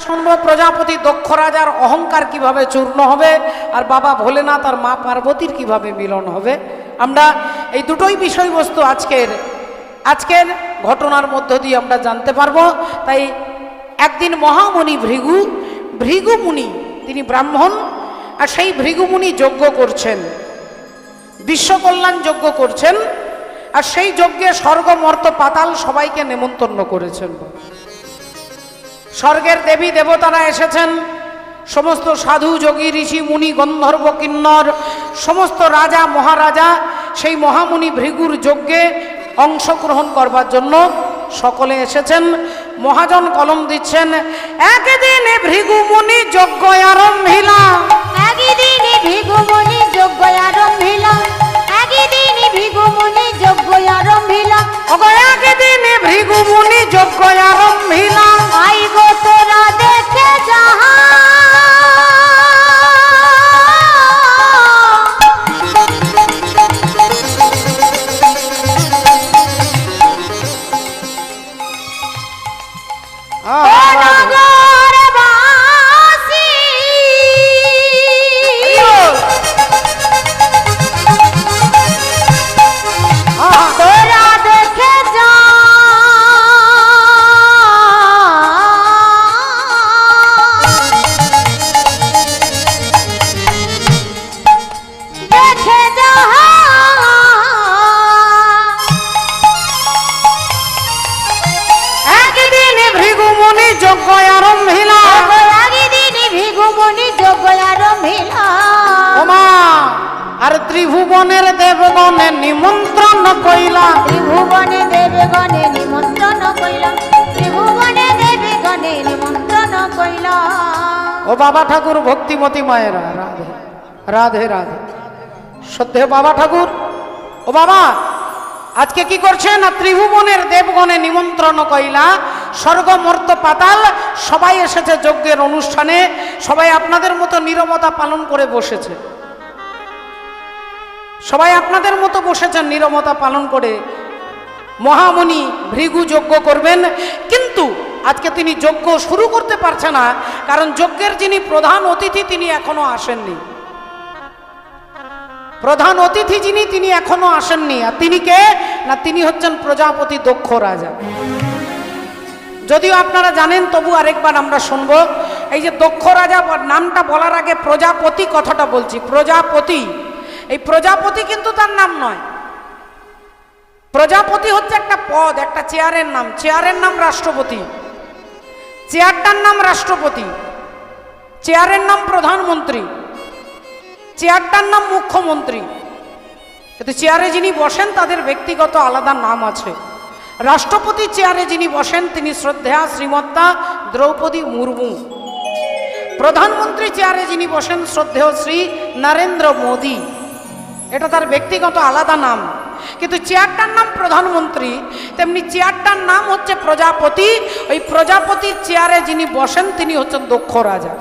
শুনবো প্রজাপতি দক্ষ রাজার অহংকার কিভাবে চূর্ণ হবে, আর বাবা ভোলেনাথ আর মা পার্বতীর কিভাবে মিলন হবে। আমরা এই দুটোই বিষয়বস্তু আজকের ঘটনার মধ্য দিয়ে আমরা জানতে পারবো। তাই একদিন মহামুনি ভৃগু মুনি, তিনি ব্রাহ্মণ, আর সেই ভৃগু মুনি যজ্ঞ করছেন, বিশ্বকল্যাণ যজ্ঞ করছেন, আর সেই যজ্ঞে স্বর্গ মর্ত পাতাল সবাইকে নেমন্তন্ন করেছেন। স্বর্গের দেবী দেবতারা এসেছেন, সমস্ত সাধু যোগী ঋষি মুনি গন্ধর্ব কিন্নর সমস্ত রাজা মহারাজা সেই মহামুনি ভৃগুর যজ্ঞে অংশগ্রহণ করবার জন্য সকলে এসেছেন। মহাজন কলম দিচ্ছেন, একদিনে ভৃগু মুনি যজ্ঞ আরম্ভিলা, একদিনে ভৃগু মুনি যজ্ঞ আরম্ভিলা, একদিনে ভৃগু মুনি যজ্ঞ আরম্ভিলা, একদিনে ভৃগু মুনি যজ্ঞ আরম্ভিলা। আই গো তোরা দেখে যাহা, ত্রিভুবনের দেবগণে নিমন্ত্রণ কইলা, ত্রিভুবনে দেবগণে নিমন্ত্রণ কইলা, ত্রিভুবনে দেবগণে নিমন্ত্রণ কইলা। ও বাবা ঠাকুর ভক্তিমতী মায়েরা, রাধে রাধে রাধে। সত্যি বাবা ঠাকুর, ও বাবা আজকে কি করছেন? না, ত্রিভুবনের দেবগণে নিমন্ত্রণ কইলা, স্বর্গ মর্ত পাতাল সবাই এসেছে যজ্ঞের অনুষ্ঠানে। সবাই আপনাদের মতো নীরবতা পালন করে বসেছে, সবাই আপনাদের মতো বসেছেন নীরবতা পালন করে। মহামুনি ভৃগু যজ্ঞ করবেন, কিন্তু আজকে তিনি যজ্ঞ শুরু করতে পারছে না, কারণ যজ্ঞের যিনি প্রধান অতিথি তিনি এখনো আসেননি। প্রধান অতিথি যিনি তিনি এখনো আসেননি। আর তিনি কে? না, তিনি হচ্ছেন প্রজাপতি দক্ষ রাজা। যদিও আপনারা জানেন, তবু আরেকবার আমরা শুনবো। এই যে দক্ষ রাজা নামটা বলার আগে প্রজাপতি কথাটা বলছি, প্রজাপতি, এই প্রজাপতি কিন্তু তার নাম নয়। প্রজাপতি হচ্ছে একটা পদ, একটা চেয়ারের নাম। চেয়ারের নাম রাষ্ট্রপতি, চেয়ারটার নাম রাষ্ট্রপতি, চেয়ারের নাম প্রধানমন্ত্রী, চেয়ারটার নাম মুখ্যমন্ত্রী। কিন্তু চেয়ারে যিনি বসেন তাদের ব্যক্তিগত আলাদা নাম আছে। রাষ্ট্রপতি চেয়ারে যিনি বসেন তিনি শ্রদ্ধেয়া শ্রীমত্তা দ্রৌপদী মুর্মু। প্রধানমন্ত্রী চেয়ারে যিনি বসেন শ্রদ্ধেয় শ্রী নরেন্দ্র মোদী। এটা তার ব্যক্তিগত আলাদা নাম, কিন্তু চেয়ারটার নাম প্রধানমন্ত্রী, তেমনি চেয়ারটার নাম হচ্ছে প্রজাপতি। ওই প্রজাপতির চেয়ারে যিনি বসেন তিনি হচ্ছেন দক্ষ রাজা।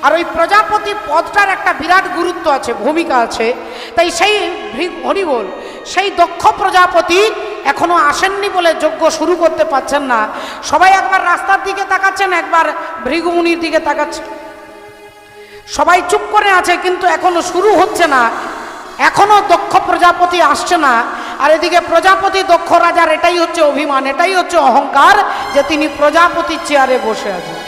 আর ওই প্রজাপতি পদটার একটা বিরাট গুরুত্ব আছে, ভূমিকা আছে। তাই সেই হরিবোল, সেই দক্ষ প্রজাপতি এখনো আসেননি বলে যজ্ঞ শুরু করতে পারছেন না। সবাই একবার রাস্তার দিকে তাকাচ্ছেন, একবার ভৃগুমুনির দিকে তাকাচ্ছেন, সবাই চুপ করে আছে, কিন্তু এখনো শুরু হচ্ছে না, এখনো দক্ষ প্রজাপতি আসছে না। আর এদিকে প্রজাপতি দক্ষ রাজার এটাই হচ্ছে অভিমান, এটাই হচ্ছে অহংকার যে তিনি প্রজাপতির চেয়ারে বসে আছেন।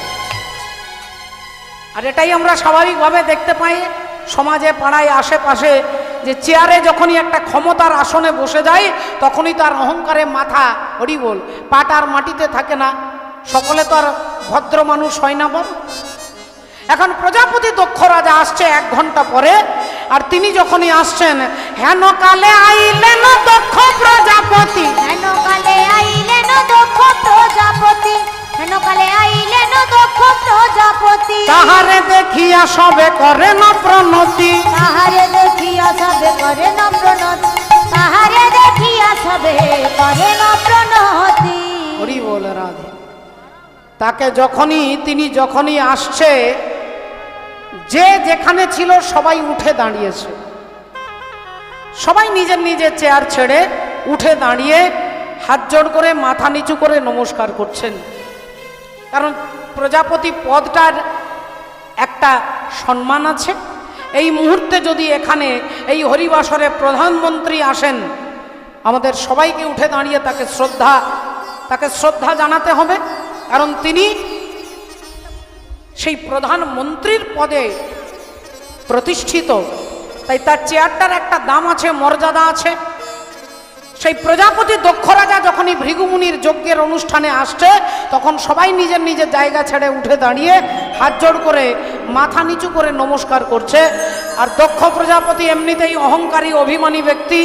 আর এটাই আমরা স্বাভাবিকভাবে দেখতে পাই সমাজে, পাড়ায়, আশেপাশে, যে চেয়ারে যখনই একটা ক্ষমতার আসনে বসে যায় তখনই তার অহংকারে মাথা হরিবোল পাটার মাটিতে থাকে না। সকলে তো আর ভদ্র মানুষ হয় না বল। এখন প্রজাপতি দক্ষ রাজা আসছে 1 ঘন্টা পরে, আর তিনি যখনই আসছেন, হেন কালে আইলেন দক্ষ প্রজাপতি, হেন কালে আইলেন দক্ষ প্রজাপতি, হেন কালে আইলেন দক্ষ প্রজাপতি। তাহারে দেখিয়া সবে করে না প্রণতি, তাহারে দেখিয়া সবে করে না প্রণতি, তাহারে দেখিয়া সবে করে না প্রণতি। হরি বল রাধে। তাকে তিনি যখনই আসছে, যে যেখানে ছিল সবাই উঠে দাঁড়িয়েছে, সবাই নিজের নিজের চেয়ার ছেড়ে উঠে দাঁড়িয়ে হাত জোড় করে মাথা নিচু করে নমস্কার করছেন। কারণ প্রজাপতি পদটার একটা সম্মান আছে। এই মুহূর্তে যদি এখানে এই হরিবাসরে প্রধানমন্ত্রী আসেন, আমাদের সবাইকে উঠে দাঁড়িয়ে তাকে শ্রদ্ধা জানাতে হবে, কারণ তিনি সেই প্রধানমন্ত্রীর পদে প্রতিষ্ঠিত। তাই তার চেয়ারটার একটা দাম আছে, মর্যাদা আছে। সেই প্রজাপতি দক্ষ রাজা যখনই ভৃগুমুনির যজ্ঞের অনুষ্ঠানে আসছে, তখন সবাই নিজের নিজের জায়গা ছেড়ে উঠে দাঁড়িয়ে হাত জোড় করে মাথা নিচু করে নমস্কার করছে। আর দক্ষ প্রজাপতি এমনিতেই অহংকারী অভিমানী ব্যক্তি,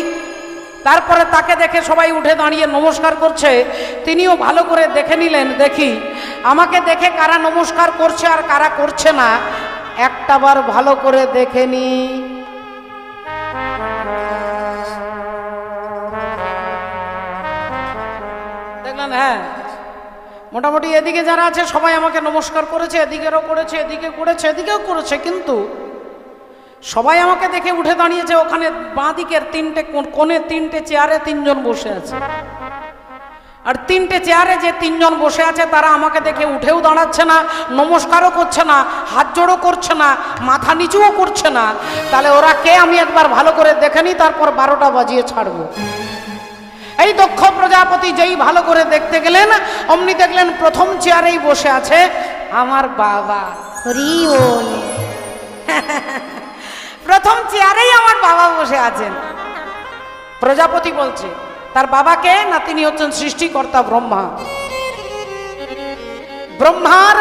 তারপরে তাকে দেখে সবাই উঠে দাঁড়িয়ে নমস্কার করছে। তিনিও ভালো করে দেখে নিলেন, দেখি আমাকে দেখে কারা নমস্কার করছে আর কারা করছে না, একটাবার ভালো করে দেখে নি। দেখলেন? হ্যাঁ, মোটামুটি এদিকে যারা আছে সবাই আমাকে নমস্কার করেছে, এদিকেরও করেছে, এদিকে করেছে, এদিকেও করেছে, কিন্তু সবাই আমাকে দেখে উঠে দাঁড়িয়েছে। ওখানে বাঁ দিকের কোণে 3টে চেয়ারে 3 জন বসে আছে, আর 3টে চেয়ারে যে 3 জন বসে আছে তারা আমাকে দেখে উঠেও দাঁড়াচ্ছে না, নমস্কারও করছে না, হাত জোড়ও করছে না, মাথা নিচুও করছে না। তাহলে ওরা কে আমি একবার ভালো করে দেখে নিই, তারপর 12টা বাজিয়ে ছাড়বো। এই দক্ষ প্রজাপতি যেই ভালো করে দেখতে গেলেন, অমনি দেখলেন প্রথম চেয়ারেই বসে আছে আমার বাবা। হরি বল। প্রথম চেয়ারেই আমার বাবা বসে আছেন। প্রজাপতি বলছে তার বাবাকে না, তিনি হচ্ছেন সৃষ্টিকর্তা ব্রহ্মা। ব্রহ্মার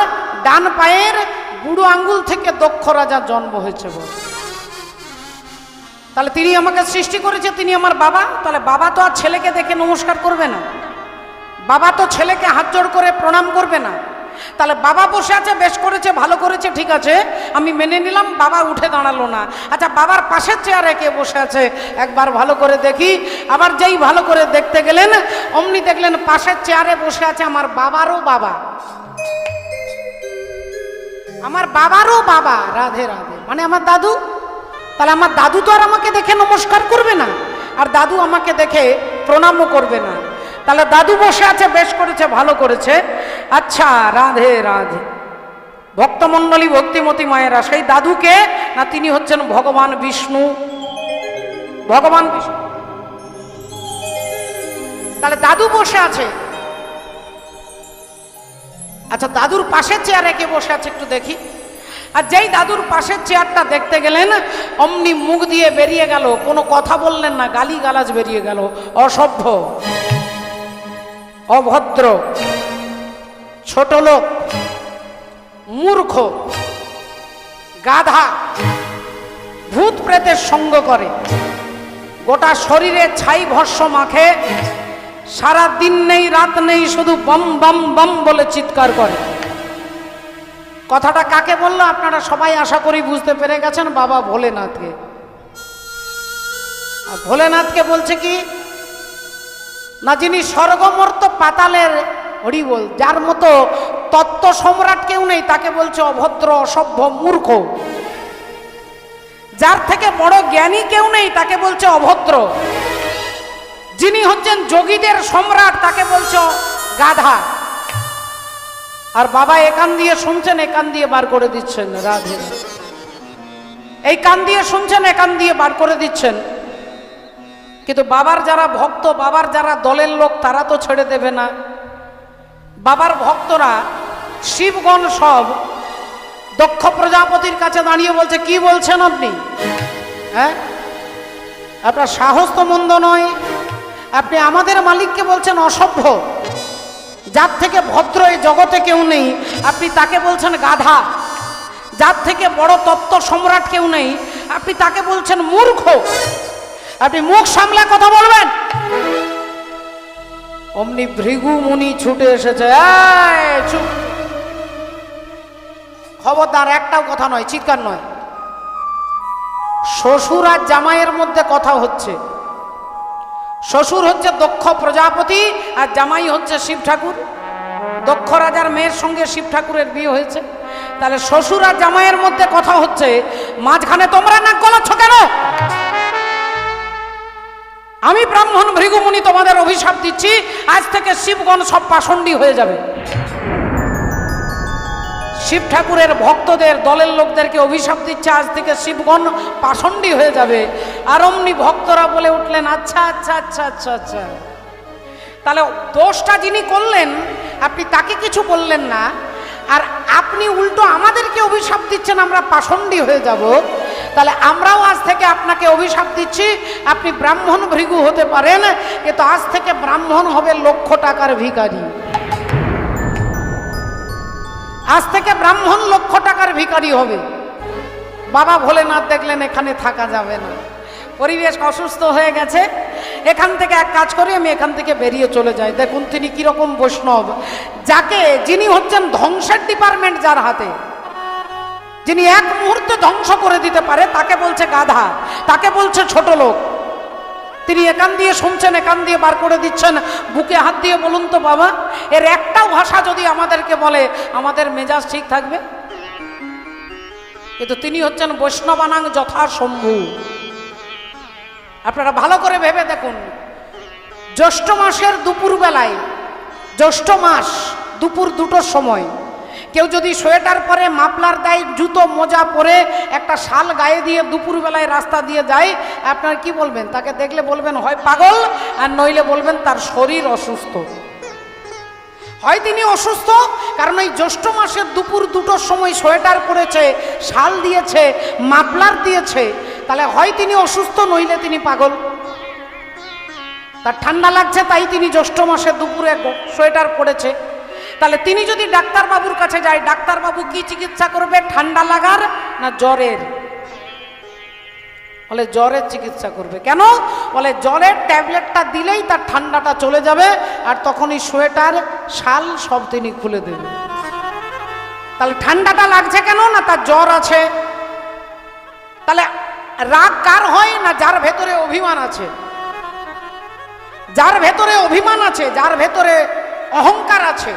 ডান পায়ের বুড়ো আঙ্গুল থেকে দক্ষ রাজার জন্ম হয়েছে বলে, তাহলে তিনি আমাকে সৃষ্টি করেছে, তিনি আমার বাবা। তাহলে বাবা তো আর ছেলেকে দেখে নমস্কার করবে না, বাবা তো ছেলেকে হাত জোড় করে প্রণাম করবে না। তাহলে বাবা বসে আছে, বেশ করেছে, ভালো করেছে, ঠিক আছে, আমি মেনে নিলাম। বাবা উঠে দাঁড়ালো না। আচ্ছা, বাবার পাশের চেয়ারে কে বসে আছে একবার ভালো করে দেখি। আবার যেই ভালো করে দেখতে গেলেন, অমনি দেখলেন পাশের চেয়ারে বসে আছে আমার বাবারও বাবা। আমার বাবারও বাবা। রাধে রাধে, মানে আমার দাদু। তাহলে আমার দাদু তো আর আমাকে দেখে নমস্কার করবে না, আর দাদু আমাকে দেখে প্রণামও করবে না। তাহলে দাদু বসে আছে, বেশ করেছে, ভালো করেছে। আচ্ছা, রাধে রাধে। ভক্তমণ্ডলী, ভক্তিমতী মায়েরা, সেই দাদুকে না, তিনি হচ্ছেন ভগবান বিষ্ণু। ভগবান বিষ্ণু। তাহলে দাদু বসে আছে। আচ্ছা, দাদুর পাশের চেয়ারে কে বসে আছে একটু দেখি। আর যেই দাদুর পাশের চেয়ারটা দেখতে গেলেন, অমনি মুখ দিয়ে বেরিয়ে গেল, কোনো কথা বললেন না, গালি গালাজ বেরিয়ে গেল। অসভ্য, অভদ্র, ছোট লোক, মূর্খ, গাধা, ভূত প্রেতের সঙ্গ করে, গোটা শরীরে ছাই ভস্য মাখে, সারা দিন নেই রাত নেই, শুধু বম বম বম বলে চিৎকার করে। কথাটা কাকে বললো আপনারা সবাই আশা করি বুঝতে পেরে গেছেন, বাবা ভোলেনাথকে। আর ভোলেনাথকে বলছে কি না, যিনি স্বর্গমর্ত পাতালের হরিবোল, যার মতো তত্ত্ব সম্রাট কেউ নেই, তাকে বলছে অভদ্র, অসভ্য, মূর্খ। যার থেকে বড় জ্ঞানী কেউ নেই, তাকে বলছে অভদ্র। যিনি হচ্ছেন যোগীদের সম্রাট, তাকে বলছে গাধা। আর বাবা একান দিয়ে শুনছেন, একান দিয়ে বার করে দিচ্ছেন। রাধে, এই কান দিয়ে শুনছেন, একান দিয়ে বার করে দিচ্ছেন। কিন্তু বাবার যারা ভক্ত, বাবার যারা দলের লোক, তারা তো ছেড়ে দেবে না। বাবার ভক্তরা শিবগণ সব দক্ষ প্রজাপতির কাছে দাঁড়িয়ে বলছে, কি বলছেন আপনি? হ্যাঁ, আপনার সাহস তো মন্দ নয়, আপনি আমাদের মালিককে বলছেন অসভ্য। যার থেকে ভদ্র এই জগতে কেউ নেই, আপনি তাকে বলছেন গাধা। যার থেকে বড় তত্ত্ব সম্রাট কেউ নেই, আপনি তাকে বলছেন মূর্খ। আপনি মুখ সামলে কথা বলবেন। অমনি ভৃগু মুনি ছুটে এসেছে। চুপ, খবরদার, একটাও কথা নয়, চিৎকার নয়। শ্বশুর আর জামাইয়ের মধ্যে কথা হচ্ছে। শ্বশুর হচ্ছে দক্ষ প্রজাপতি, আর জামাই হচ্ছে শিব ঠাকুর। দক্ষ রাজার মেয়ের সঙ্গে শিব ঠাকুরের বিয়ে হয়েছে। তাহলে শ্বশুর আর জামাইয়ের মধ্যে কথা হচ্ছে, মাঝখানে তোমরা নাক গলাচ্ছ কেন? আমি ব্রাহ্মণ ভৃগুমুনি তোমাদের অভিশাপ দিচ্ছি, আজ থেকে শিবগণ সব পাষণ্ডী হয়ে যাবে। শিব ঠাকুরের ভক্তদের দলের লোকদেরকে অভিশাপ দিচ্ছে, আজ থেকে শিবগণ পাষণ্ডী হয়ে যাবে। আর অমনি ভক্তরা বলে উঠলেন, আচ্ছা আচ্ছা আচ্ছা আচ্ছা আচ্ছা, তাহলে দোষটা যিনি করলেন আপনি তাকে কিছু বললেন না, আর আপনি উল্টো আমাদেরকে অভিশাপ দিচ্ছেন আমরা পাষণ্ডী হয়ে যাব। তাহলে আমরাও আজ থেকে আপনাকে অভিশাপ দিচ্ছি, আপনি ব্রাহ্মণ ভৃগু হতে পারেন, কিন্তু আজ থেকে ব্রাহ্মণ হবে লক্ষ টাকার ভিখারি। আজ থেকে ব্রাহ্মণ লক্ষ টাকার ভিখারি হবে। বাবা ভোলেনাথ দেখলেন এখানে থাকা যাবে না, পরিবেশ অসুস্থ হয়ে গেছে, এখান থেকে এক কাজ করি, আমি এখান থেকে বেরিয়ে চলে যাই। দেখুন তিনি কিরকম বৈষ্ণব, যিনি হচ্ছেন ধ্বংসের ডিপার্টমেন্ট যার হাতে, যিনি এক মুহূর্তে ধ্বংস করে দিতে পারে, তাকে বলছে গাধা, তাকে বলছে ছোট লোক। তিনি এখান দিয়ে শুনছেন, এখান দিয়ে বার করে দিচ্ছেন। বুকে হাত দিয়ে বলুন তো বাবা, এর একটাও ভাষা যদি আমাদেরকে বলে আমাদের মেজাজ ঠিক থাকবে? কিন্তু তিনি হচ্ছেন বৈষ্ণবানাং যথা শম্ভু। আপনারা ভালো করে ভেবে দেখুন, জ্যৈষ্ঠ মাসের দুপুর বেলায়, জ্যৈষ্ঠ মাস দুপুর 2টোর সময় কেউ যদি সোয়েটার পরে, মাফলার দেয়, জুতো মোজা পরে, একটা শাল গায়ে দিয়ে দুপুরবেলায় রাস্তা দিয়ে যায়, আপনারা কি বলবেন? তাকে দেখলে বলবেন হয় পাগল, আর নইলে বলবেন তার শরীর অসুস্থ। হয় তিনি অসুস্থ, কারণ এই জ্যৈষ্ঠ মাসের দুপুর 2টোর সময় সোয়েটার পরেছে, শাল দিয়েছে, মাফলার দিয়েছে, তাহলে হয় তিনি অসুস্থ, নইলে তিনি পাগল। তার ঠান্ডা লাগছে তাই তিনি জ্যৈষ্ঠ মাসের দুপুরে সোয়েটার পরেছে। তাহলে তিনি যদি ডাক্তারবাবুর কাছে যায়, ডাক্তারবাবু কি চিকিৎসা করবে? ঠান্ডা লাগার না জ্বরের? বলে জ্বরের চিকিৎসা করবে। কেন? বলে জ্বরের ট্যাবলেটটা দিলেই তার ঠান্ডাটা চলে যাবে, আর তখনই সোয়েটার, শাল সব তিনি খুলে দেবে। তাহলে ঠান্ডাটা লাগছে কেন? না তার জ্বর আছে। তাহলে রাগ কার হয়? না যার ভেতরে অভিমান আছে। যার ভেতরে অভিমান আছে, যার ভেতরে অহংকার আছে,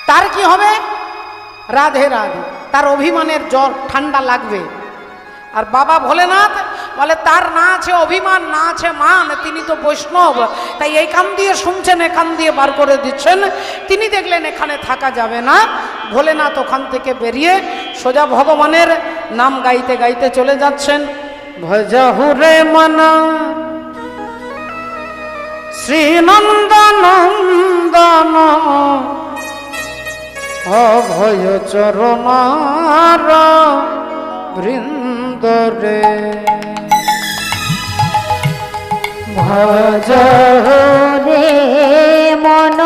তার কি হবে? রাধে রাধে, তার অভিমানের জ্বর, ঠান্ডা লাগবে। আর বাবা ভোলেনাথ বলে তার না আছে অভিমান, না আছে মান, তিনি তো বৈষ্ণব, তাই এই কান দিয়ে শুনছেন, এখান দিয়ে বার করে দিচ্ছেন। তিনি দেখলেন এখানে থাকা যাবে না, ভোলেনাথ ওখান থেকে বেরিয়ে সোজা ভগবানের নাম গাইতে গাইতে চলে যাচ্ছেন। ভজহুরে মনা শ্রীনন্দনন্দন অভয় চরণার বৃন্দরে, ভজ রে মন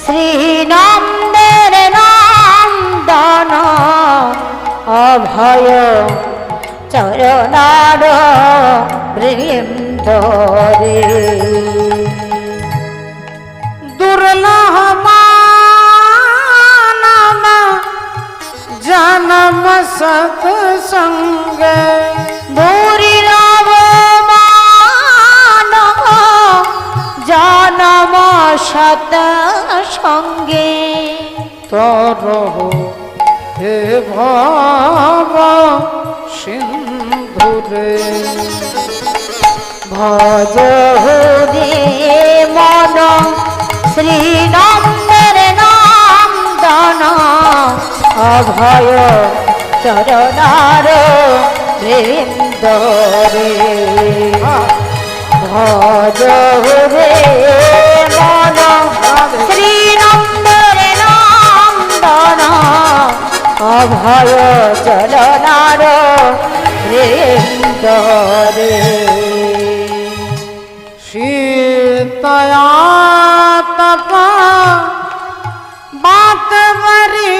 শ্রীনন্দের নন্দন অভয় চরণার বৃন্দরে, দুর্লভ মানব জনম সৎসঙ্গ, দুর্লভ মানব জনম সৎসঙ্গে, তরহ হে ভব সিন্ধুরে, ভজ রে মন শ্রীনন্দের নন্দন অভয় চরণার বৃন্দরে, ভজ রে মন শ্রীনন্দের নন্দন অভয় চরণার বৃন্দরে, শীতয়া তপা বাত বরি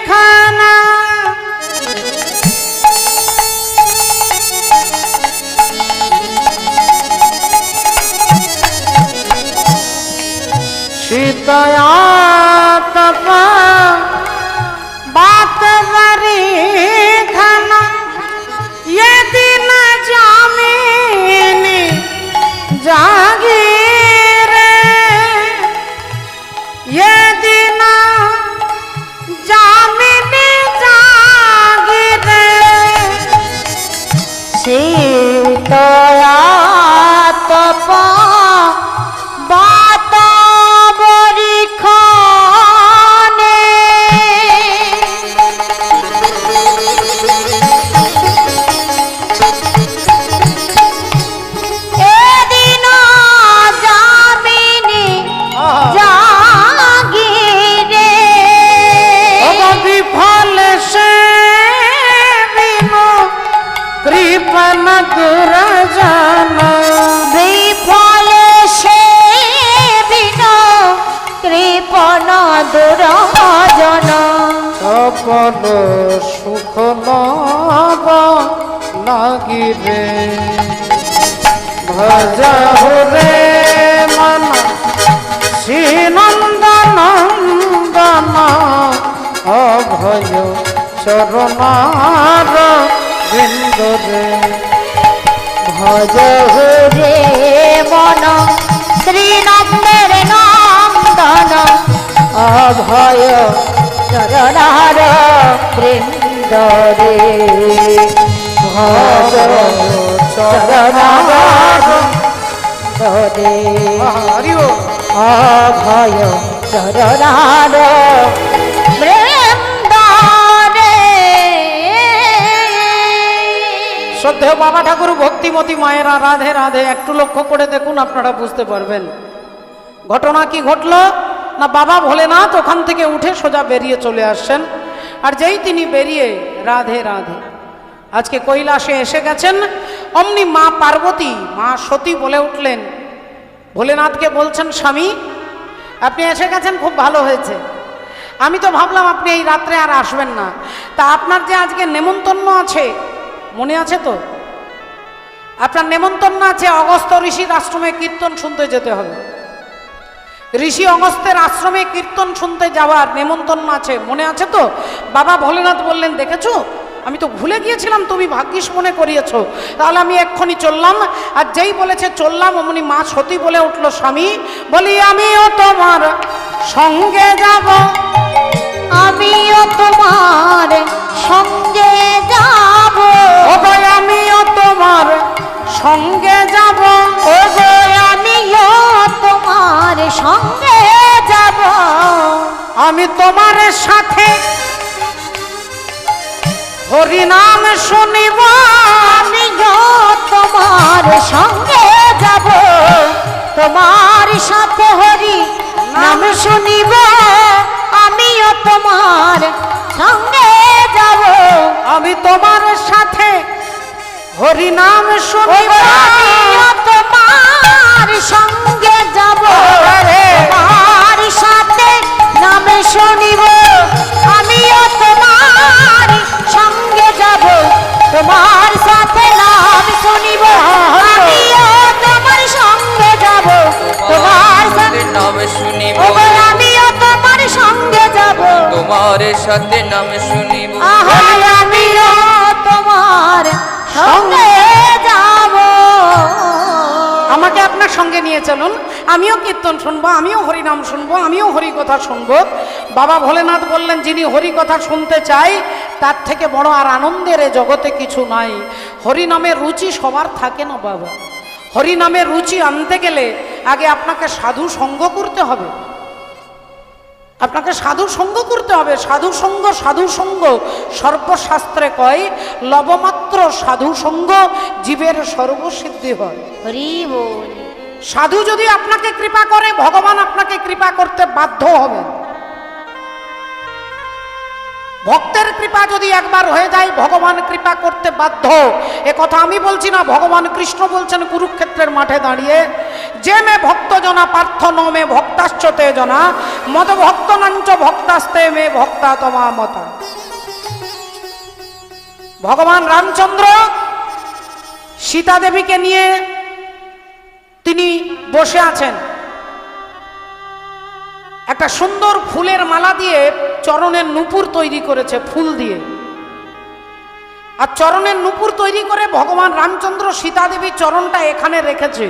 খানা, শীতয়া তপা बात बरी खाना, ये दिन जामिनी जागीर, ये दिन जामिनी जागीर, শীতয়া তপ বাত বরি জীবন দুরজন সকল সুখ লাভ লাগিবে ভজহু রে মন শ্রীনন্দনন্দন অভয় চরণার বৃন্দ রে ভজ রে মন শ্রীনন্দের নন্দন অভয় চরণার বৃন্দ রে ভজ চরণার রে অভয় চরণার বৃন্দ রে। শ্রদ্ধেয় বাবা ঠাকুর, ভক্তিমতী মায়েরা, রাধে রাধে। একটু লক্ষ্য করে দেখুন, আপনারা বুঝতে পারবেন ঘটনা কি ঘটলো। না, বাবা ভোলেনাথ ওখান থেকে উঠে সোজা বেরিয়ে চলে আসছেন। আর যেই তিনি বেরিয়ে রাধে রাধে আজকে কৈলাসে এসে গেছেন, অমনি মা পার্বতী, মা সতী বলে উঠলেন, ভোলেনাথকে বলছেন, স্বামী আপনি এসে গেছেন, খুব ভালো হয়েছে। আমি তো ভাবলাম আপনি এই রাত্রে আর আসবেন না। তা আপনার যে আজকে নেমন্তন্ন আছে, মনে আছে তো? আপনার নেমন্তন্ন আছে, অগস্ত্য ঋষির আশ্রমে কীর্তন শুনতে যেতে হবে। ঋষি অগস্ত্যের আশ্রমে কীর্তন শুনতে যাওয়ার নেমন্তন্ন আছে, মনে আছে তো? বাবা ভোলেনাথ বললেন, দেখেছো আমি তো ভুলে গিয়েছিলাম, তুমি ভাগ্যিস মনে করিয়েছো, তাহলে আমি এক্ষুনি চললাম। আর যেই বলেছে চললাম, অমনি মা সতী বলে উঠলো, স্বামী বলি আমিও তোমার সঙ্গে যাব, আমিও তোমার সঙ্গে যাব, ওগো আমিও তোমার সঙ্গে যাব, ওগো আমিও তোমার সঙ্গে যাব, আমি তোমার সাথে হরিনাম শুনিব, আমিও তোমার সঙ্গে যাব, তোমার সাথে হরি নাম শুনিব, আমিও তোমার সঙ্গে যাব, আমি তোমার সাথে হরিনাম শুনিব, আমিও তোমার সঙ্গে যাব, তোমার সাথে নাম শুনিব, আমিও তোমার সঙ্গে যাব, তোমার সাথে নাম শুনিব, আমিও তোমার সঙ্গে যাব, তোমার সাথে নাম শুনিব, আমিও তোমার সঙ্গে যাব, তোমার সাথে নাম শুনিব, আমিও তোমার সঙ্গে যাব। আমাকে আপনার সঙ্গে নিয়ে চলুন, আমিও কীর্তন শুনবো, আমিও হরিনাম শুনবো, আমিও হরি কথা শুনবো। বাবা ভোলেনাথ বললেন, যিনি হরি কথা শুনতে চায় তার থেকে বড় আর আনন্দের এ জগতে কিছু নাই। হরিনামের রুচি সবার থাকে না বাবা। হরিনামের রুচি আনতে গেলে আগে আপনাকে সাধু সঙ্গ করতে হবে, আপনাকে সাধু সঙ্গ করতে হবে। সাধু সঙ্গ সর্বশাস্ত্রে কয়, লবমাত্র সাধু সঙ্গ জীবের সর্বসিদ্ধি হয়। হরি বল। সাধু যদি আপনাকে কৃপা করে, ভগবান আপনাকে কৃপা করতে বাধ্য হবে। ভক্তের কৃপা যদি একবার হয়ে যায়, ভগবান কৃপা করতে বাধ্য। এ কথা আমি বলছি না, ভগবান কৃষ্ণ বলছেন কুরুক্ষেত্রের মাঠে দাঁড়িয়ে, যে মে ভক্ত জনা পার্থ ন মে ভক্তাশ্চ তে জনা মদ ভক্ত নাঞ্চ ভক্তাস্তে মে ভক্তা তমা মতা। ভগবান রামচন্দ্র সীতা দেবীকে নিয়ে তিনি বসে আছেন, একটা সুন্দর ফুলের মালা দিয়ে চরণের নূপুর তৈরি করেছে ফুল দিয়ে। আর চরণের নূপুর তৈরি করে ভগবান রামচন্দ্র সীতা দেবীর চরণটা এখানে রেখেছে,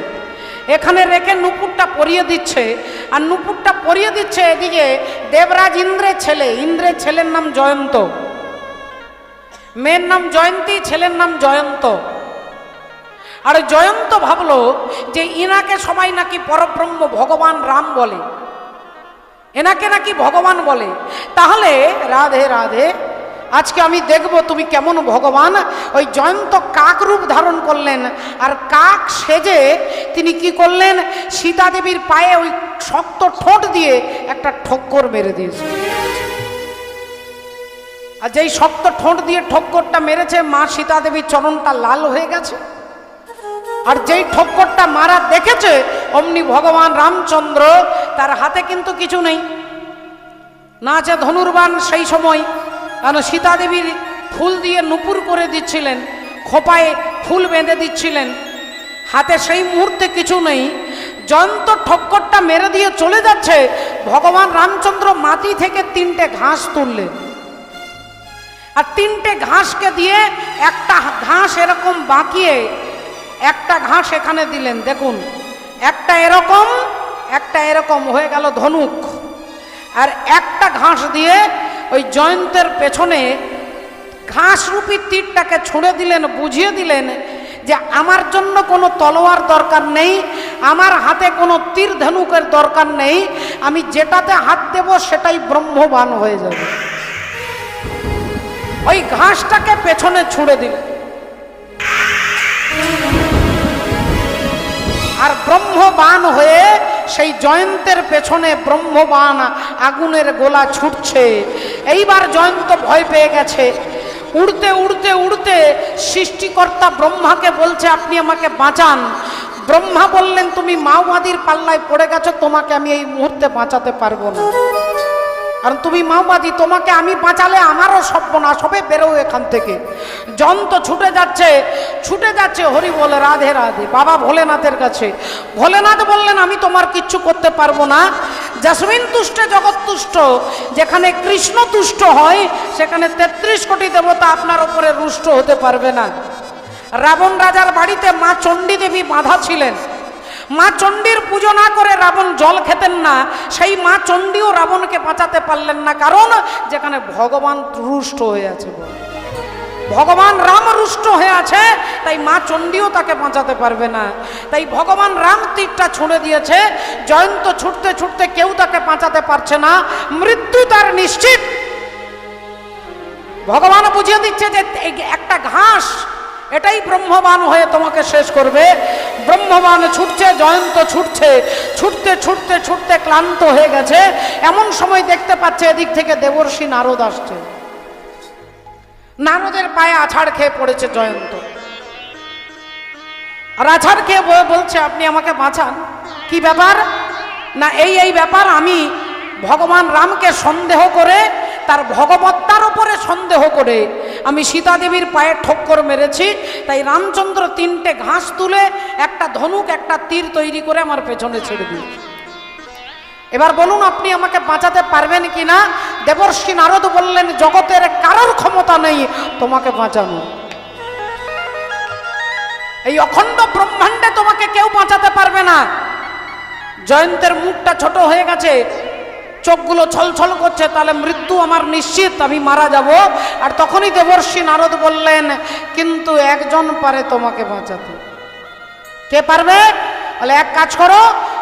এখানে রেখে নূপুরটা পরিয়ে দিচ্ছে। আর নূপুরটা পরিয়ে দিচ্ছে এদিকে দেবরাজ ইন্দ্রের ছেলে, ইন্দ্রের ছেলের নাম জয়ন্ত, মেয়ের নাম জয়ন্তী, ছেলের নাম জয়ন্ত। আর জয়ন্ত ভাবলো যে ইনাকে সবাই নাকি পরব্রহ্ম ভগবান রাম বলে, এনাকে নাকি ভগবান বলে, তাহলে রাধে রাধে আজকে আমি দেখব তুমি কেমন ভগবান। ওই জয়ন্ত কাক রূপ ধারণ করলেন, আর কাক সেজে তিনি কি করলেন, সীতা দেবীর পায়ে ওই শক্ত ঠোঁট দিয়ে একটা ঠক্কর মেরে দিয়েছে। আর যেই শক্ত ঠোঁট দিয়ে ঠক্করটা মেরেছে, মা সীতা দেবীর চরণটা লাল হয়ে গেছে। আর যেই ঠক্করটা মারা দেখেছে, অমনি ভগবান রামচন্দ্র, তার হাতে কিন্তু কিছু নেই, না আছে ধনুর্বাণ সেই সময়, কারণ সীতা দেবীর ফুল দিয়ে নুপুর করে দিচ্ছিলেন, খোপায় ফুল বেঁধে দিচ্ছিলেন, হাতে সেই মুহূর্তে কিছু নেই। জয়ন্ত ঠক্করটা মেরে দিয়ে চলে যাচ্ছে, ভগবান রামচন্দ্র মাটি থেকে 3টে ঘাস তুললেন, আর 3টে ঘাসকে দিয়ে একটা ঘাস এরকম বাঁকিয়ে একটা ঘাস এখানে দিলেন। দেখুন, একটা এরকম একটা এরকম হয়ে গেল ধনুক, আর একটা ঘাস দিয়ে ওই জয়ন্তের পেছনে ঘাসরূপী তীরটাকে ছুঁড়ে দিলেন, বুঝিয়ে দিলেন যে আমার জন্য কোনো তলোয়ার দরকার নেই, আমার হাতে কোনো তীর ধনুকের দরকার নেই, আমি যেটাতে হাত দেব সেটাই ব্রহ্মবাণ হয়ে যাবে। ওই ঘাসটাকে পেছনে ছুঁড়ে দিল, আর ব্রহ্মবাণ হয়ে সেই জয়ন্তের পেছনে ব্রহ্মবাণ আগুনের গোলা ছুটছে। এইবার জয়ন্ত ভয় পেয়ে গেছে, উড়তে উড়তে উড়তে সৃষ্টিকর্তা ব্রহ্মাকে বলছে আপনি আমাকে বাঁচান। ব্রহ্মা বললেন তুমি মাওবাদীর পাল্লায় পড়ে গেছো, তোমাকে আমি এই মুহূর্তে বাঁচাতে পারবো না, কারণ তুমি মাওবাদী, তোমাকে আমি বাঁচালে আমারও সর্বনাশ হবে, বেরো এখান থেকে। জয়ন্ত ছুটে যাচ্ছে হরি বলে রাধে রাধে বাবা ভোলেনাথের কাছে। ভোলেনাথ বললেন আমি তোমার কিচ্ছু করতে পারবো না, জসমিন তুষ্টে জগৎ তুষ্ট, যেখানে কৃষ্ণ তুষ্ট হয় সেখানে 33 কোটি দেবতা আপনার উপরে রুষ্ট হতে পারবে না। রাবণ রাজার বাড়িতে মা চণ্ডী দেবী বাঁধা ছিলেন, মা চণ্ডীর পুজো না করে রাবণ জল খেতেন না, সেই মা চণ্ডীও রাবণকে বাঁচাতে পারলেন না, কারণ যেখানে ভগবান রুষ্ট হয়ে আছে, ভগবান রাম রুষ্ট হয়ে আছে, তাই মা চণ্ডীও তাকে বাঁচাতে পারবে না। তাই ভগবান রাম তীরটা ছুঁড়ে দিয়েছে, জয়ন্ত ছুটতে ছুটতে কেউ তাকে বাঁচাতে পারছে না, মৃত্যু তার নিশ্চিত। ভগবান বুঝিয়ে দিচ্ছে যে একটা ঘাস এটাই ব্রহ্মবাণ হয়ে তোমাকে শেষ করবে। ব্রহ্মবাণ ছুটছে, জয়ন্ত ছুটছে, ছুটতে ছুটতে ছুটতে ক্লান্ত হয়ে গেছে। এমন সময় দেখতে পাচ্ছে এদিক থেকে দেবর্ষি নারদ আসছে, নারদের পায়ে আছাড় খেয়ে পড়েছে জয়ন্ত, আর আছাড় খেয়ে বলছে আপনি আমাকে বাঁচান। কি ব্যাপার? না এই ব্যাপার, আমি ভগবান রামকে সন্দেহ করে, তার ভগবত্তার উপরে সন্দেহ করে আমি সীতা দেবীর পায়ে ঠক্কর মেরেছি, তাই রামচন্দ্র 3টে ঘাস তুলে একটা ধনুক একটা তীর তৈরি করে আমার পেছনে ছেড়ে দিল। এবার বলুন আপনি আমাকে বাঁচাতে পারবেন কিনা? দেবর্ষি নারদ বললেন জগতের কারোর ক্ষমতা নেই তোমাকে বাঁচানো, এই অখণ্ড ব্রহ্মাণ্ডে তোমাকে কেউ বাঁচাতে পারবে না। জয়ন্তের মুখটা ছোট হয়ে গেছে, চোখগুলো ছলছল করছে, তাহলে মৃত্যু আমার নিশ্চিত, আমি মারা যাব। আর তখনই দেবর্ষি নারদ বললেন কিন্তু একজন পারে তোমাকে বাঁচাতে। কে পারবে? বলে এক কাজ করো,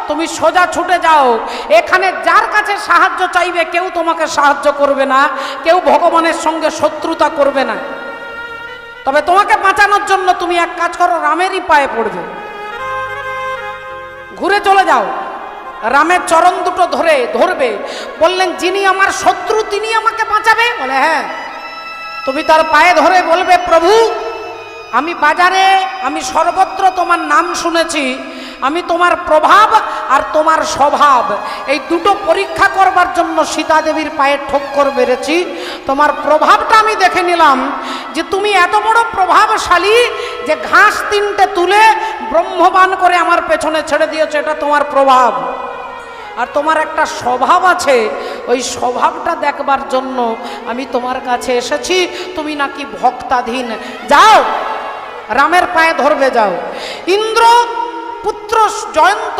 তুমি সোজা ছুটে যাও, এখানে যার কাছে সাহায্য চাইবে কেউ তোমাকে সাহায্য করবে না, কেউ ভগবানের সঙ্গে শত্রুতা করবে না, তবে তোমাকে বাঁচানোর জন্য তুমি এক কাজ করো, রামেরই পায়ে পড়বে, ঘুরে চলে যাও, রামের চরণ দুটো ধরবে। বললেন যিনি আমার শত্রু তিনি আমাকে বাঁচাবে? বলে হ্যাঁ। তুমি তার পায়ে ধরে বলবে প্রভু আমি বাজারে, আমি সর্বত্র তোমার নাম শুনেছি, আমি তোমার প্রভাব আর তোমার স্বভাব এই দুটো পরীক্ষা করবার জন্য সীতা দেবীর পায়ে ঠক্কর মেরেছি। তোমার প্রভাবটা আমি দেখে নিলাম যে তুমি এত বড় প্রভাবশালী যে ঘাস 3টে তুলে ব্রহ্মবাণ করে আমার পেছনে ছেড়ে দিয়েছে, এটা তোমার প্রভাব। আর তোমার একটা স্বভাব আছে, ওই স্বভাবটা দেখবার জন্য আমি তোমার কাছে এসেছি, তুমি নাকি ভক্তাধীন। যাও, রামের পায়ে ধরবে, যাও। ইন্দ্র পুত্র জয়ন্ত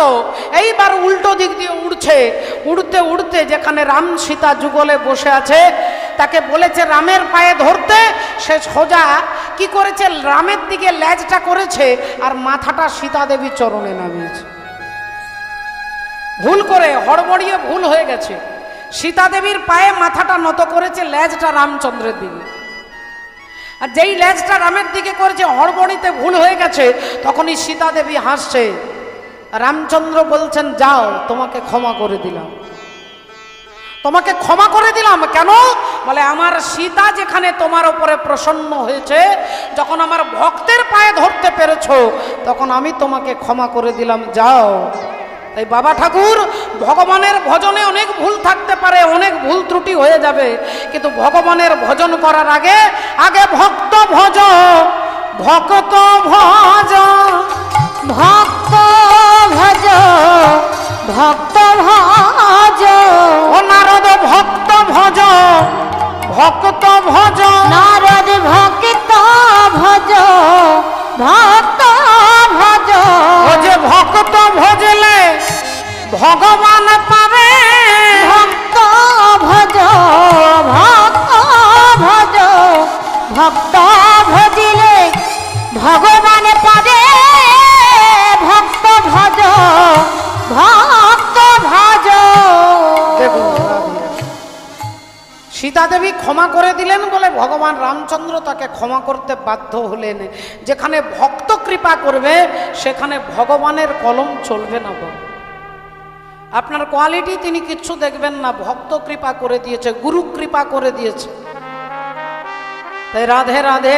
এইবার উল্টো দিক দিয়ে উড়ছে, উড়তে উড়তে যেখানে রাম সীতা যুগলে বসে আছে তাকে বলেছে রামের পায়ে ধরতে, সে সোজা কি করেছে, রামের দিকে লেজটা করেছে আর মাথাটা সীতা দেবীর চরণে নামিয়েছে। ভুল করে হড়বড়িয়ে ভুল হয়ে গেছে, সীতা দেবীর পায়ে মাথাটা নত করেছে, লেজটা রামচন্দ্রের দিকে, আর যেই লেজটা রামের দিকে করেছে হড়বড়িতে ভুল হয়ে গেছে, তখনই সীতা দেবী হাসছে। রামচন্দ্র বলছেন যাও, তোমাকে ক্ষমা করে দিলাম, তোমাকে ক্ষমা করে দিলাম। কেন? বলে আমার সীতা যেখানে তোমার উপরে প্রসন্ন হয়েছে, যখন আমার ভক্তের পায়ে ধরতে পেরেছো, তখন আমি তোমাকে ক্ষমা করে দিলাম, যাও। তাই বাবা ঠাকুর ভগবানের ভজনে অনেক ভুল থাকতে পারে, অনেক ভুল ত্রুটি হয়ে যাবে, কিন্তু ভগবানের ভজন করার আগে আগে ভক্ত ভজ, ভক্ত ভজ, ভক্ত ভজ, ভক্ত ভজ, ও নারদ ভক্ত ভজ, ভক্ত ভজ, নারদ ভক্ত ভজ, ভক্ত ভজ, ও যে ভক্ত ভজলে ভগবান পাবে, ভক্ত ভজ, ভক্ত ভজ, ভক্ত ভজিলে ভগবান পাবে, ভক্ত ভজ, ভক্ত ভজ। দেখুন সীতা দেবী ক্ষমা করে দিলেন বলে ভগবান রামচন্দ্র তাকে ক্ষমা করতে বাধ্য হলেন। যেখানে ভক্ত কৃপা করবে সেখানে ভগবানের কলম চলবে না। আপনার কোয়ালিটি তিনি কিচ্ছু দেখবেন না, ভক্ত কৃপা করে দিয়েছে, গুরু কৃপা করে দিয়েছে। তাই রাধে রাধে।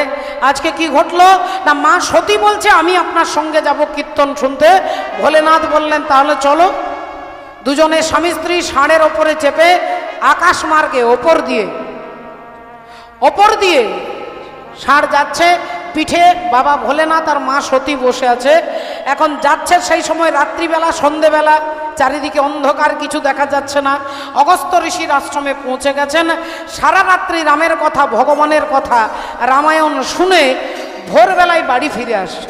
আজকে কি ঘটলো না, মা সতী বলছে আমি আপনার সঙ্গে যাব কীর্তন শুনতে। ভোলেনাথ বললেন তাহলে চলো। দুজনে স্বামী স্ত্রী ষাঁড়ের ওপরে চেপে আকাশ মার্গে ওপর দিয়ে ষাঁড় যাচ্ছে, পিঠে বাবা ভোলেনাথ আর মা সতী বসে আছে। এখন যাচ্ছে সেই সময় রাত্রিবেলা, সন্ধেবেলা, চারিদিকে অন্ধকার, কিছু দেখা যাচ্ছে না। অগস্ত্য ঋষির আশ্রমে পৌঁছে গেছেন। সারা রাত্রি রামের কথা, ভগবানের কথা, রামায়ণ শুনে ভোরবেলায় বাড়ি ফিরে আসছে।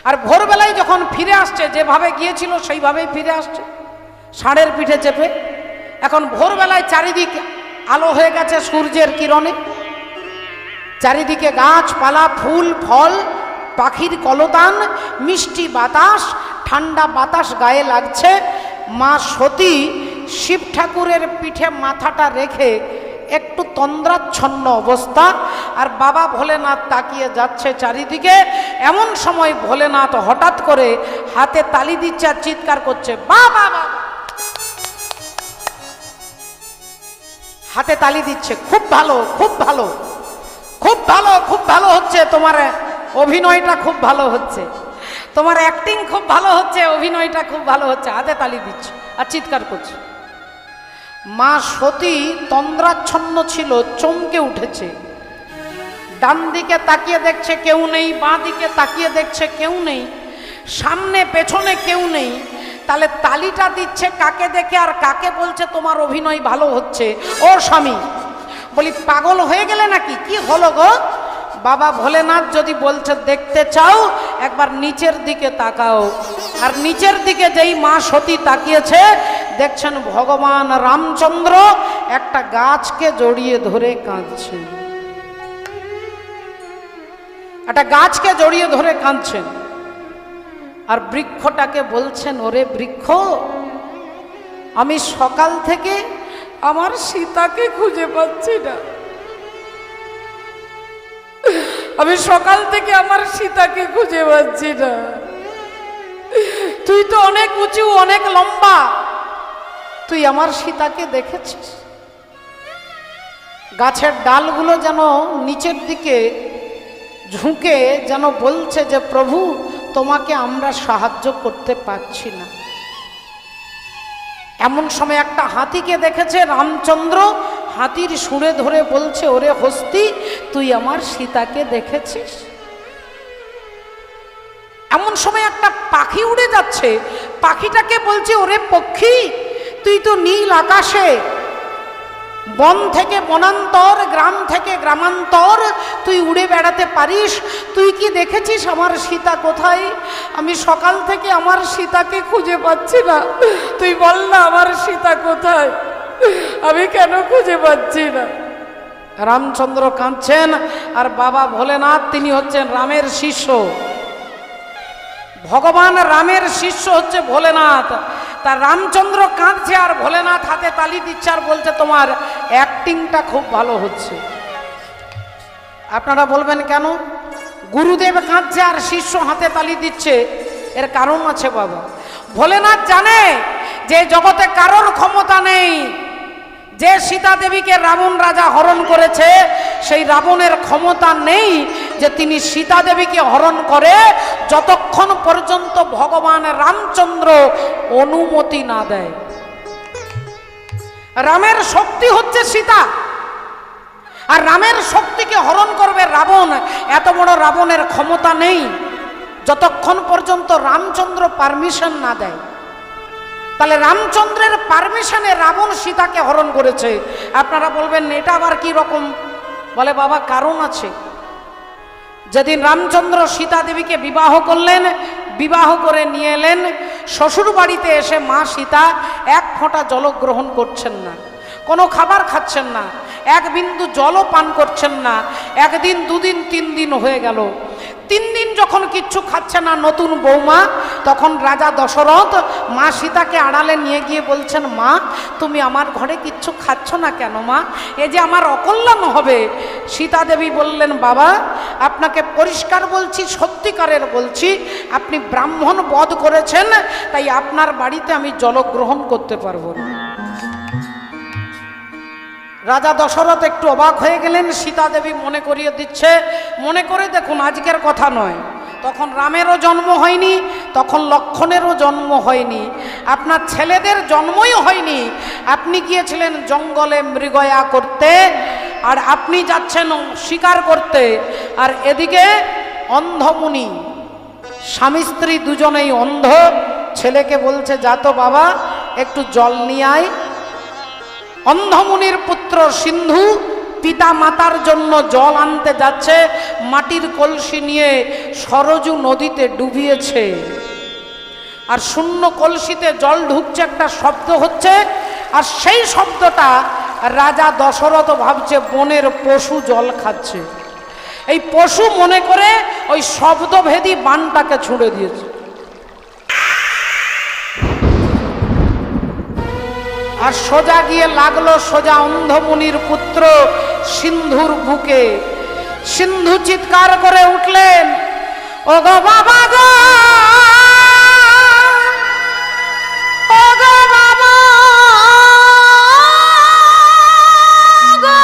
আর ভোরবেলায় যখন ফিরে আসছে, যেভাবে গিয়েছিল সেইভাবেই ফিরে আসছে ষাঁড়ের পিঠে চেপে। এখন ভোরবেলায় চারিদিক আলো হয়ে গেছে সূর্যের কিরণে, চারিদিকে গাছপালা, ফুল ফল, পাখির কলতান, মিষ্টি বাতাস, ঠান্ডা বাতাস গায়ে লাগছে। মা সতী শিব ঠাকুরের পিঠে মাথাটা রেখে একটু তন্দ্রাচ্ছন্ন অবস্থা, আর বাবা ভোলেনাথ তাকিয়ে যাচ্ছে চারিদিকে। এমন সময় ভোলেনাথ হঠাৎ করে হাতে তালি দিচ্ছে আর চিৎকার করছে, বাবা বাবা, হাতে তালি দিচ্ছে। খুব ভালো, খুব ভালো, খুব ভালো, খুব ভালো হচ্ছে, তোমার অভিনয়টা খুব ভালো হচ্ছে, তোমার অ্যাক্টিং খুব ভালো হচ্ছে, অভিনয়টা খুব ভালো হচ্ছে। হাতে তালি দিচ্ছে আর চিৎকার করছে। মা সতী তন্দ্রাচ্ছন্ন ছিল, চমকে উঠেছে। ডান দিকে তাকিয়ে দেখছে কেউ নেই, বাঁ দিকে তাকিয়ে দেখছে কেউ নেই, সামনে পেছনে কেউ নেই। তাহলে তালিটা দিচ্ছে কাকে দেখে আর কাকে বলছে তোমার অভিনয় ভালো হচ্ছে? ও স্বামী, বলি পাগল হয়ে গেলে নাকি? কি হলো গো? বাবা ভোলেনাথ যদি বলছে দেখতে চাও একবার নিচের দিকে তাকাও। আর নিচের দিকে যেই মা সতী তাকিয়েছে, দেখছেন ভগবান রামচন্দ্র একটা গাছকে জড়িয়ে ধরে কাঁদছেন, একটা গাছকে জড়িয়ে ধরে কাঁদছেন। আর বৃক্ষটাকে বলছেন, ওরে বৃক্ষ, আমি সকাল থেকে আমার সীতাকে খুঁজে পাচ্ছি না, আমি সকাল থেকে আমার সীতাকে খুঁজে পাচ্ছি না। তুই তো অনেক উঁচু, অনেক লম্বা, তুই আমার সীতাকে দেখেছিস? গাছের ডালগুলো যেন নিচের দিকে ঝুঁকে যেন বলছে যে প্রভু তোমাকে আমরা সাহায্য করতে পারছি না। এমন সময় একটা হাতিকে দেখেছে রামচন্দ্র, হাতির সুরে ধরে বলছে, ওরে হস্তি, তুই আমার সীতাকে দেখেছিস? এমন সময় একটা পাখি উড়ে যাচ্ছে, পাখিটাকে বলছে, ওরে পক্ষী, তুই তো নীল আকাশে, বন থেকে বনান্তর, গ্রাম থেকে গ্রামান্তর তুই উড়ে বেড়াতে পারিস, তুই কি দেখেছিস আমার সীতা কোথায়? আমি সকাল থেকে আমার সীতাকে খুঁজে পাচ্ছি না, তুই বল না আমার সীতা কোথায়, আমি কেন খুঁজে পাচ্ছি না? রামচন্দ্র কাঁদছেন। আর বাবা ভোলেনাথ তিনি হচ্ছেন রামের শিষ্য, ভগবান রামের শিষ্য হচ্ছে ভোলেনাথ। তা রামচন্দ্র কাঁদছে আর ভোলেনাথ হাতে তালি দিচ্ছে আর বলছে তোমার অ্যাক্টিংটা খুব ভালো হচ্ছে। আপনারা বলবেন কেন? গুরুদেব কাঁদছে আর শিষ্য হাতে তালি দিচ্ছে, এর কারণ আছে বাবা। ভোলেনাথ জানে যে জগতে কারোর ক্ষমতা নেই, যে সীতা দেবীকে রাবণ রাজা হরণ করেছে, সেই রাবণের ক্ষমতা নেই যে তিনি সীতা দেবীকে হরণ করে যতক্ষণ পর্যন্ত ভগবান রামচন্দ্র অনুমতি না দেয়। রামের শক্তি হচ্ছে সীতা, আর রামের শক্তিকে হরণ করবে রাবণ। এত বড় রাবণের ক্ষমতা নেই যতক্ষণ পর্যন্ত রামচন্দ্র পারমিশন না দেয়। তাহলে রামচন্দ্রের পারমিশনে রাবণ সীতাকে হরণ করেছে। আপনারা বলবেন এটা আবার কি রকম? বলে বাবা, কারণ আছে। যেদিন রামচন্দ্র সীতা দেবীকে বিবাহ করলেন, বিবাহ করে নিয়ে এলেন শ্বশুর বাড়িতে, এসে মা সীতা এক ফোঁটা জল গ্রহণ করছেন না, কোনো খাবার খাচ্ছেন না, এক বিন্দু জলও পান করছেন না। একদিন, দুদিন, 3 দিন হয়ে গেল। 3 দিন যখন কিচ্ছু খাচ্ছে না নতুন বৌমা, তখন রাজা দশরথ মা সীতাকে আড়ালে নিয়ে গিয়ে বলছেন, মা তুমি আমার ঘরে কিচ্ছু খাচ্ছ না কেন মা? এ যে আমার অকল্যাণ হবে। সীতা দেবী বললেন, বাবা আপনাকে পরিষ্কার বলছি, সত্যিকারের বলছি, আপনি ব্রাহ্মণ বধ করেছেন, তাই আপনার বাড়িতে আমি জলগ্রহণ করতে পারবো না। রাজা দশরথ একটু অবাক হয়ে গেলেন। সীতা দেবী মনে করিয়ে দিচ্ছে, মনে করে দেখুন আজকের কথা নয়, তখন রামেরও জন্ম হয়নি, তখন লক্ষ্মণেরও জন্ম হয়নি, আপনার ছেলেদের জন্মই হয়নি। আপনি গিয়েছিলেন জঙ্গলে মৃগয়া করতে, আর আপনি যাচ্ছেন শিকার করতে। আর এদিকে অন্ধমুনি, স্বামী স্ত্রী দুজনেই অন্ধ, ছেলেকে বলছে, যা তো বাবা একটু জল নিয়ে আয়। অন্ধমুনির পুত্র সিন্ধু পিতা মাতার জন্য জল আনতে যাচ্ছে, মাটির কলসি নিয়ে সরজু নদীতে ডুবিয়েছে, আর শূন্য কলসিতে জল ঢুকছে, একটা শব্দ হচ্ছে, আর সেই শব্দটা রাজা দশরথ ভাবছে বনের পশু জল খাচ্ছে। এই পশু মনে করে ওই শব্দভেদী বানটাকে ছুঁড়ে দিয়েছে। আর সোজা গিয়ে লাগলো সোজা অন্ধমুনির পুত্র সিন্ধুর বুকে। সিন্ধু চিৎকার করে উঠলেন, ও গো বাবা গো, ও গো বাবা গো,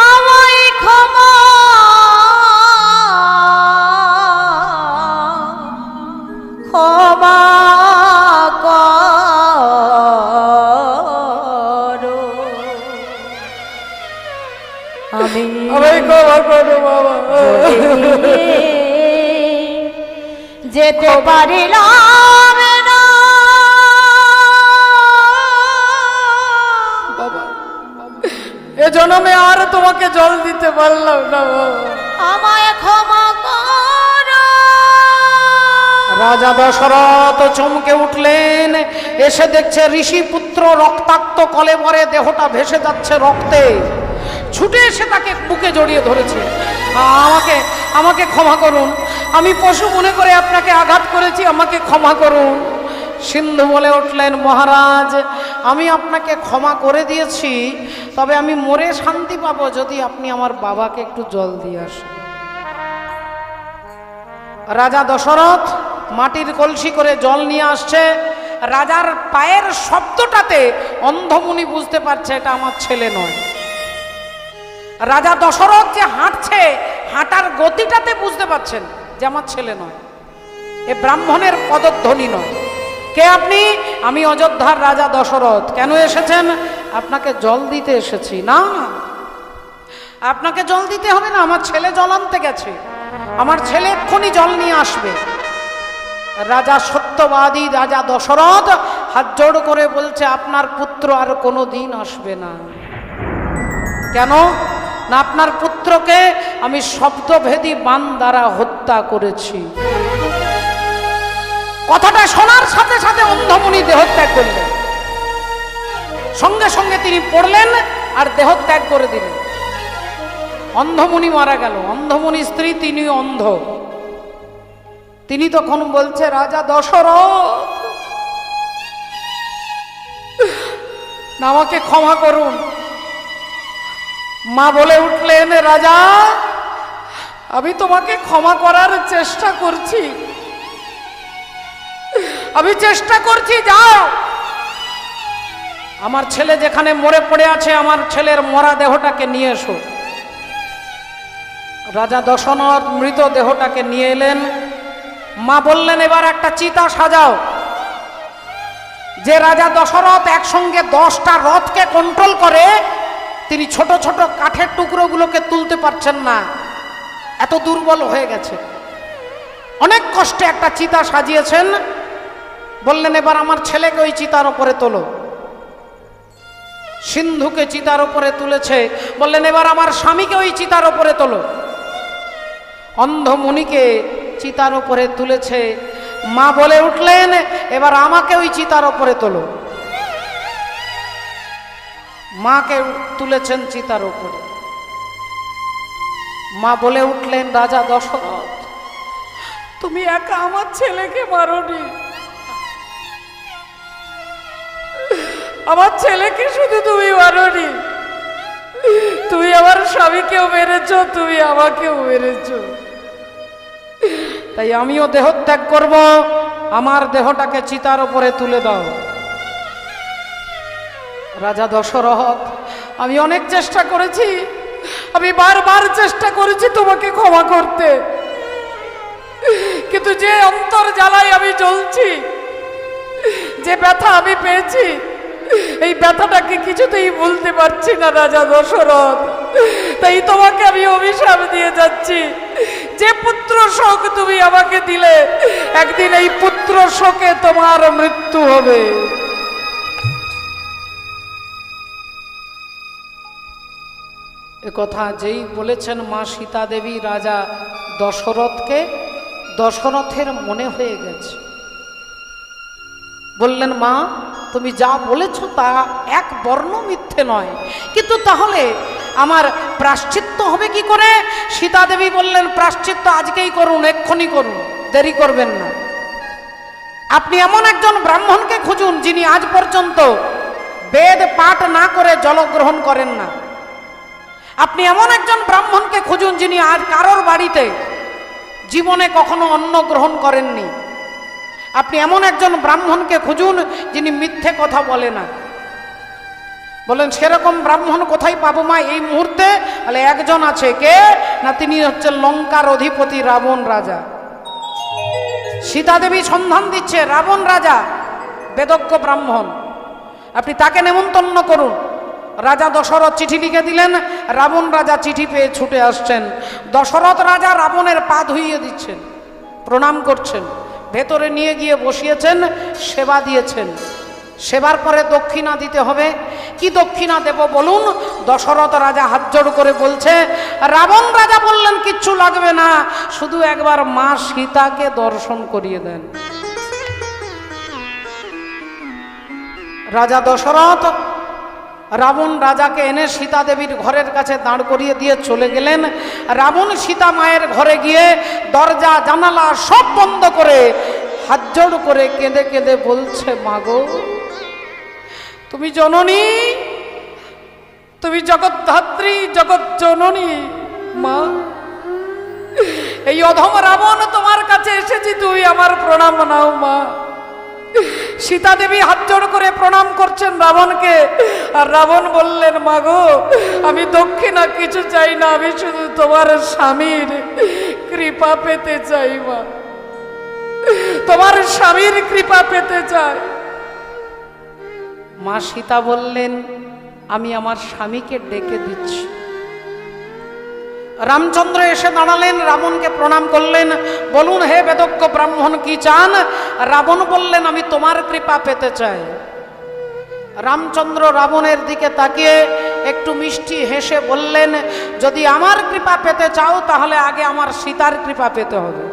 আমায় ক্ষমা ক্ষমা করো, আমি ক্ষমা করো বাবা, যেতে পারিলাম না বাবা, এ জন্মে আর তোমাকে জল দিতে পারলাম না বাবা, আমায় ক্ষমা করো। রাজা দশরথ চমকে উঠলেন, এসে দেখছে ঋষি পুত্র রক্তাক্ত কলেবরে দেহটা ভেসে যাচ্ছে রক্তে। ছুটে এসে তাকে বুকে জড়িয়ে ধরেছে, আমাকে আমাকে ক্ষমা করুন, আমি পশু মনে করে আপনাকে আঘাত করেছি, আমাকে ক্ষমা করুন। সিন্ধু বলে উঠলেন, মহারাজ আমি আপনাকে ক্ষমা করে দিয়েছি, তবে আমি মরে শান্তি পাবো যদি আপনি আমার বাবাকে একটু জল দিয়ে আসেন। রাজা দশরথ মাটির কলসি করে জল নিয়ে আসছে। রাজার পায়ের শব্দটাতে অন্ধমুনি বুঝতে পারছে এটা আমার ছেলে নয়। রাজা দশরথ যে হাঁটছে, হাঁটার গতিটাতে বুঝতে পারছেন যে আমার ছেলে নয়, এ ব্রাহ্মণের পদধ্বনি নয়। কে আপনি? আমি অযোধ্যার রাজা দশরথ। কেন এসেছেন? আপনাকে জল দিতে এসেছি। না, আপনাকে জল দিতে হবে না, আমার ছেলে জল আনতে গেছে, আমার ছেলে এক্ষুনি জল নিয়ে আসবে। রাজা সত্যবাদী রাজা দশরথ হাত জোড় করে বলছে, আপনার পুত্র আর কোনো দিন আসবে না। কেন না? আপনার পুত্রকে আমি শব্দভেদী বাণ দ্বারা হত্যা করেছি। কথাটা শোনার সাথে সাথে অন্ধমুনি দেহত্যাগ করলেন, সঙ্গে সঙ্গে তিনি পড়লেন আর দেহত্যাগ করে দিলেন। অন্ধমুনি মারা গেল। অন্ধমুনি স্ত্রী, তিনি অন্ধ। তিনি তখন বলছে, রাজা দশরথ আমাকে ক্ষমা করুন। মা বলে উঠলেন, রাজা আমি তোমাকে ক্ষমা করার চেষ্টা করছি, আমি চেষ্টা করছি, যাও। আমার ছেলে যেখানে মরে পড়ে আছে, আমার ছেলের মরা দেহটাকে নিয়ে এসো। রাজা দশরথ মৃত দেহটাকে নিয়ে এলেন। মা বললেন, এবার একটা চিতা সাজাও। যে রাজা দশরথ একসঙ্গে 10টা রথকে কন্ট্রোল করে, তিনি ছোট ছোট কাঠের টুকরোগুলোকে তুলতে পারছেন না, এত দুর্বল হয়ে গেছে। অনেক কষ্টে একটা চিতা সাজিয়েছেন। বললেন, এবার আমার ছেলেকে ওই চিতার ওপরে তোলো। সিন্ধুকে চিতার ওপরে তুলেছে। বললেন, এবার আমার স্বামীকে ওই চিতার ওপরে তোলো। অন্ধমুনিকে চিতার ওপরে তুলেছে। মা বলে উঠলেন, এবার আমাকে ওই চিতার ওপরে তোলো। মাকে তুলেছেন চিতার ওপরে। মা বলে উঠলেন, রাজা দশরথ, তুমি একা আমার ছেলেকে মারোনি, আমার ছেলেকে শুধু তুমি মারোনি, তুমি আমার স্বামীকেও মেরেছ, তুমি আমাকেও মেরেছ। তাই আমিও দেহত্যাগ করব, আমার দেহটাকে চিতার উপরে তুলে দাও। রাজা দশরথ, আমি অনেক চেষ্টা করেছি, আমি বারবার চেষ্টা করেছি তোমাকে ক্ষমা করতে, কিন্তু যে অন্তর জ্বালায় আমি জ্বলছি, যে ব্যথা আমি পেয়েছি, এই ব্যথাটাকে কিছুতেই ভুলতে পারছি না রাজা দশরথ। তাই তোমাকে আমি অভিশাপ দিয়ে যাচ্ছি, যে পুত্র শোক তুমি আমাকে দিলে, একদিন এই পুত্র শোকে তোমার মৃত্যু হবে। এ কথা যেই বলেছেন মা সীতা দেবী রাজা দশরথকে, দশরথের মনে হয়ে গেছে। বললেন, মা তুমি যা বলেছ তা এক বর্ণ মিথ্যে নয়, কিন্তু তাহলে আমার প্রায়শ্চিত্ত হবে কি করে? সীতা দেবী বললেন, প্রায়শ্চিত্ত আজকেই করুন, এক্ষুনি করুন, দেরি করবেন না। আপনি এমন একজন ব্রাহ্মণকে খুঁজুন যিনি আজ পর্যন্ত বেদ পাঠ না করে জলগ্রহণ করেন না। আপনি এমন একজন ব্রাহ্মণকে খুঁজুন যিনি আজ কারোর বাড়িতে জীবনে কখনো অন্ন গ্রহণ করেননি। আপনি এমন একজন ব্রাহ্মণকে খুঁজুন যিনি মিথ্যে কথা বলে না। বলেন, সেরকম ব্রাহ্মণ কোথায় পাবো মা এই মুহূর্তে? তাহলে একজন আছে, কে না, তিনি হচ্ছে লঙ্কার অধিপতি রাবণ রাজা। সীতা দেবী সন্ধান দিচ্ছে, রাবণ রাজা বেদজ্ঞ ব্রাহ্মণ, আপনি তাকে নেমন্তন্ন করুন। রাজা দশরথ চিঠি লিখে দিলেন, রাবণ রাজা চিঠি পেয়ে ছুটে আসছেন। দশরথ রাজা রাবণের পা ধুইয়ে দিচ্ছেন, প্রণাম করছেন, ভেতরে নিয়ে গিয়ে বসিয়েছেন, সেবা দিয়েছেন। সেবার পরে দক্ষিণা দিতে হবে। কি দক্ষিণা দেব বলুন? দশরথ রাজা হাত জোড় করে বলছে, রাবণ রাজা বললেন, কিচ্ছু লাগবে না, শুধু একবার মা সীতাকে দর্শন করিয়ে দেন। রাজা দশরথ রাবণ রাজাকে এনে সীতা দেবীর ঘরের কাছে দাঁড় করিয়ে দিয়ে চলে গেলেন। রাবণ সীতা মায়ের ঘরে গিয়ে দরজা জানালা সব বন্ধ করে হাত জোড় করে কেঁদে কেঁদে বলছে, মাগো তুমি জননী, তুমি জগদ্ধাত্রী, জগৎ জননী, মা এই অধম রাবণ তোমার কাছে এসেছি, তুমি আমার প্রণাম নাও মা। সীতা দেবী হাত জোড় করে প্রণাম করছেন রাবণকে। আর রাবণ বললেন, মাগো আমি দক্ষিণা কিছু চাই না, আমি শুধু তোমার স্বামীর কৃপা পেতে চাই মা, তোমার স্বামীর কৃপা পেতে চাই। মা সীতা বললেন, আমি আমার স্বামীকে ডেকে দিচ্ছি। রামচন্দ্র এসে দাঁড়ালেন, রাবণকে প্রণাম করলেন, বলুন হে বেদজ্ঞ ব্রাহ্মণ কি চান? রাবণ বললেন, আমি তোমার কৃপা পেতে চাই। রামচন্দ্র রাবণের দিকে তাকিয়ে একটু মিষ্টি হেসে বললেন, যদি আমার কৃপা পেতে চাও তাহলে আগে আমার সীতার কৃপা পেতে হবে।